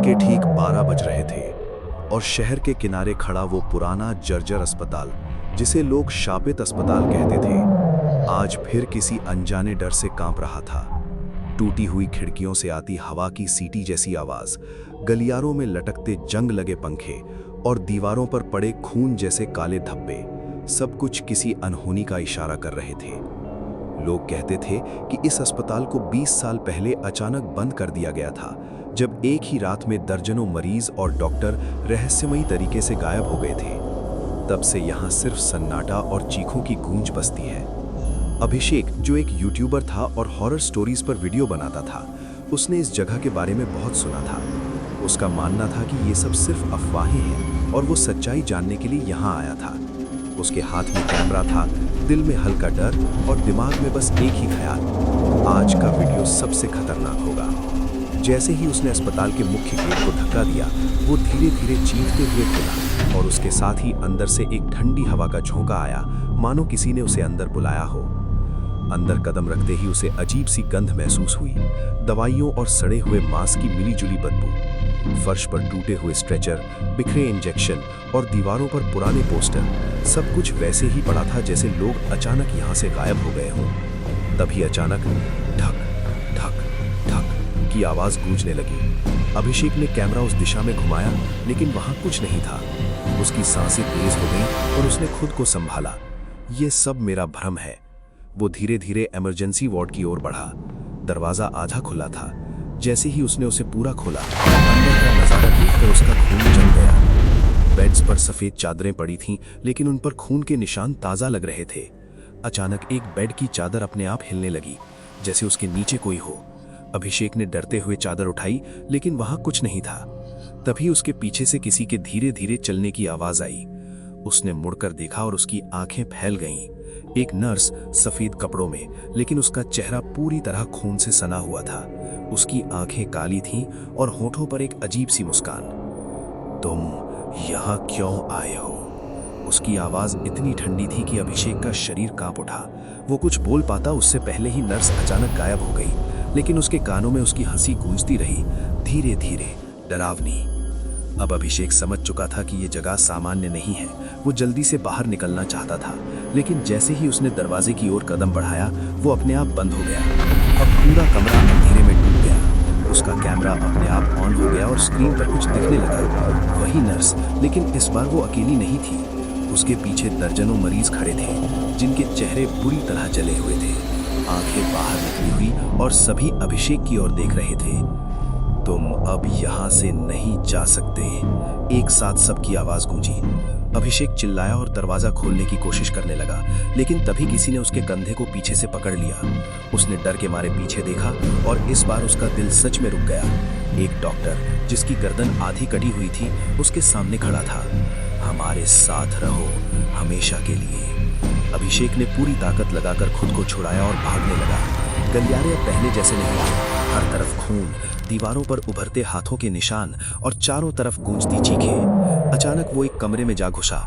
के ठीक 12 बज रहे थे और शहर के किनारे खड़ा वो पुराना जर्जर अस्पताल, जिसे लोग शापित अस्पताल कहते थे, आज फिर किसी अनजाने डर से कांप रहा था। टूटी हुई खिड़कियों से आती हवा की सीटी जैसी आवाज, गलियारों में लटकते जंग लगे पंखे और दीवारों पर पड़े खून जैसे काले धब्बे, सब कुछ किसी अनहोनी का इशारा कर रहे थे। लोग कहते थे कि इस अस्पताल को 20 साल पहले अचानक बंद कर दिया गया था, जब एक ही रात में दर्जनों मरीज और डॉक्टर रहस्यमयी तरीके से गायब हो गए थे। तब से यहाँ सिर्फ सन्नाटा और चीखों की गूंज बसती है। अभिषेक, जो एक यूट्यूबर था और हॉरर स्टोरीज पर वीडियो बनाता था, उसने इस जगह के बारे में बहुत सुना था। उसका मानना था कि ये सब सिर्फ अफवाहें हैं और वो सच्चाई जानने के लिए यहाँ आया था। उसके हाथ में कैमरा था, दिल में हल्का डर और दिमाग में बस एक ही ख्याल, आज का वीडियो सबसे खतरनाक होगा। जैसे ही उसने अस्पताल के मुख्य गेट को धक्का दिया, वो धीरे धीरे चीखते हुए खुला और उसके साथ ही अंदर से एक ठंडी हवा का झोंका आया, मानो किसी ने उसे अंदर बुलाया हो। अंदर कदम रखते ही उसे अजीब सी गंध महसूस हुई, दवाइयों और सड़े हुए मांस की मिलीजुली बदबू। फर्श पर टूटे हुए स्ट्रेचर, बिखरे इंजेक्शन और दीवारों पर पुराने पोस्टर, सब कुछ वैसे ही पड़ा था जैसे लोग अचानक यहाँ से गायब हो गए हों। तभी अचानक ढक ढक ढक की आवाज गूंजने लगी। अभिषेक ने कैमरा उस दिशा में घुमाया, लेकिन वहां कुछ नहीं था। उसकी सांसें तेज हो गईं और उसने खुद को संभाला। ये सब मेरा भ्रम है। वो धीरे धीरे इमरजेंसी वार्ड की ओर बढ़ा। दरवाजा आधा खुला था। जैसे ही उसने उसे पूरा खोला, अंदर का नजारा देखकर उसका खून जम गया। बेड्स पर सफेद चादरें पड़ी थीं, लेकिन उन पर खून के निशान ताजा लग रहे थे। अचानक एक बेड की चादर अपने आप हिलने लगी, जैसे उसके नीचे कोई हो। अभिषेक ने डरते हुए चादर उठाई, लेकिन वहां कुछ नहीं था। तभी उसके पीछे से किसी के धीरे धीरे चलने की आवाज आई। उसने मुड़कर देखा और उसकी आंखें फैल गईं। एक नर्स, सफेद कपड़ों में, लेकिन उसका चेहरा पूरी तरह खून से सना हुआ था। उसकी आंखें काली थीं और होठों पर एक अजीब सी मुस्कान। तुम यहाँ क्यों आए हो? उसकी आवाज इतनी ठंडी थी कि अभिषेक का शरीर कांप उठा। वो कुछ बोल पाता उससे पहले ही नर्स अचानक गायब हो गई, लेकिन उसके कानों में उसकी हंसी गूंजती रही, धीरे धीरे, डरावनी। अब अभिषेक समझ चुका था कि ये जगह सामान्य नहीं है। वो जल्दी से बाहर निकलना चाहता था, लेकिन जैसे ही उसने दरवाजे की ओर कदम बढ़ाया, वो अपने आप बंद हो गया। अब पूरा कमरा अंधेरे में डूब गया। उसका कैमरा अपने आप ऑन हो गया और स्क्रीन पर कुछ दिखने लगा। वही नर्स, लेकिन इस बार वो अकेली नहीं थी। उसके पीछे दर्जनों मरीज खड़े थे, जिनके चेहरे बुरी तरह जले हुए थे, आंखें बाहर निकली हुई, और सभी अभिषेक की ओर देख रहे थे। तुम अब यहाँ से नहीं जा सकते, एक साथ सबकी आवाज गूंजी। अभिषेक चिल्लाया और दरवाजा खोलने की कोशिश करने लगा, लेकिन तभी किसी ने उसके कंधे को पीछे से पकड़ लिया। उसने डर के मारे पीछे देखा और इस बार उसका दिल सच में रुक गया। एक डॉक्टर, जिसकी गर्दन आधी कटी हुई थी, उसके सामने खड़ा था। हमारे साथ रहो, हमेशा के लिए। अभिषेक ने पूरी ताकत लगाकर खुद को छुड़ाया और भागने लगा। गलियारे अब पहले जैसे नहीं थे। हर तरफ खून, दीवारों पर उभरते हाथों के निशान और चारों तरफ गूंजती चीखें। अचानक वो एक कमरे में जा घुसा,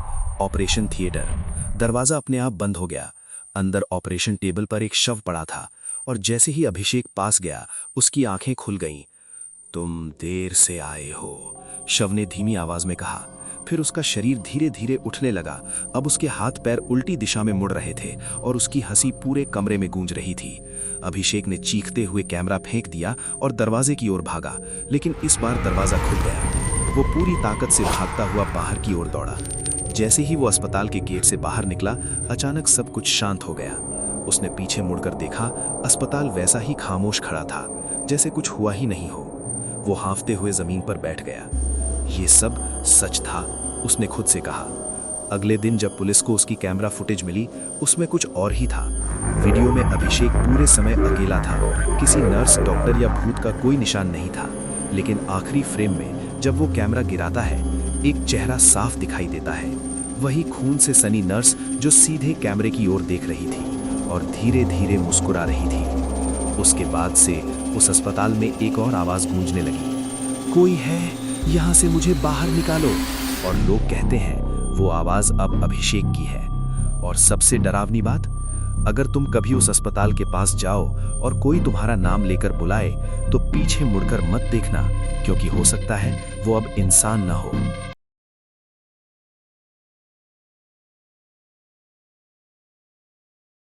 ऑपरेशन थिएटर। दरवाजा अपने आप बंद हो गया। अंदर ऑपरेशन टेबल पर एक शव पड़ा था, और जैसे ही अभिषेक पास गया, उसकी आंखें खुल गईं। तुम देर से आए हो, शव ने धीमी आवाज में कहा। फिर उसका शरीर धीरे धीरे उठने लगा। अब उसके हाथ पैर उल्टी दिशा में मुड़ रहे थे और उसकी हंसी पूरे कमरे में गूंज रही थी। अभिषेक ने चीखते हुए कैमरा फेंक दिया और दरवाजे की ओर भागा, लेकिन इस बार दरवाजा खुल गया। वो पूरी ताकत से भागता हुआ बाहर की ओर दौड़ा। जैसे ही वो अस्पताल के गेट से बाहर निकला, अचानक सब कुछ शांत हो गया। उसने पीछे मुड़कर देखा, अस्पताल वैसा ही खामोश खड़ा था, जैसे कुछ हुआ ही नहीं हो। वो हांफते हुए जमीन पर बैठ गया। ये सब सच था, उसने खुद से कहा। अगले दिन जब पुलिस को उसकी कैमरा फुटेज मिली, उसमें कुछ और ही था। वीडियो में अभिषेक पूरे समय अकेला था। किसी नर्स, डॉक्टर या भूत का कोई निशान नहीं था। लेकिन आखिरी फ्रेम में जब वो कैमरा गिराता है, एक चेहरा साफ दिखाई देता है। वही खून से सनी नर्स, जो सीधे कैमरे की ओर देख रही थी और धीरे धीरे मुस्कुरा रही थी। उसके बाद से उस अस्पताल में एक और आवाज गूंजने लगी, कोई है, यहाँ से मुझे बाहर निकालो। और लोग कहते हैं वो आवाज अब अभिषेक की है। और सबसे डरावनी बात, अगर तुम कभी उस अस्पताल के पास जाओ और कोई तुम्हारा नाम लेकर बुलाए, तो पीछे मुड़कर मत देखना। क्योंकि हो सकता है वो अब इंसान न हो।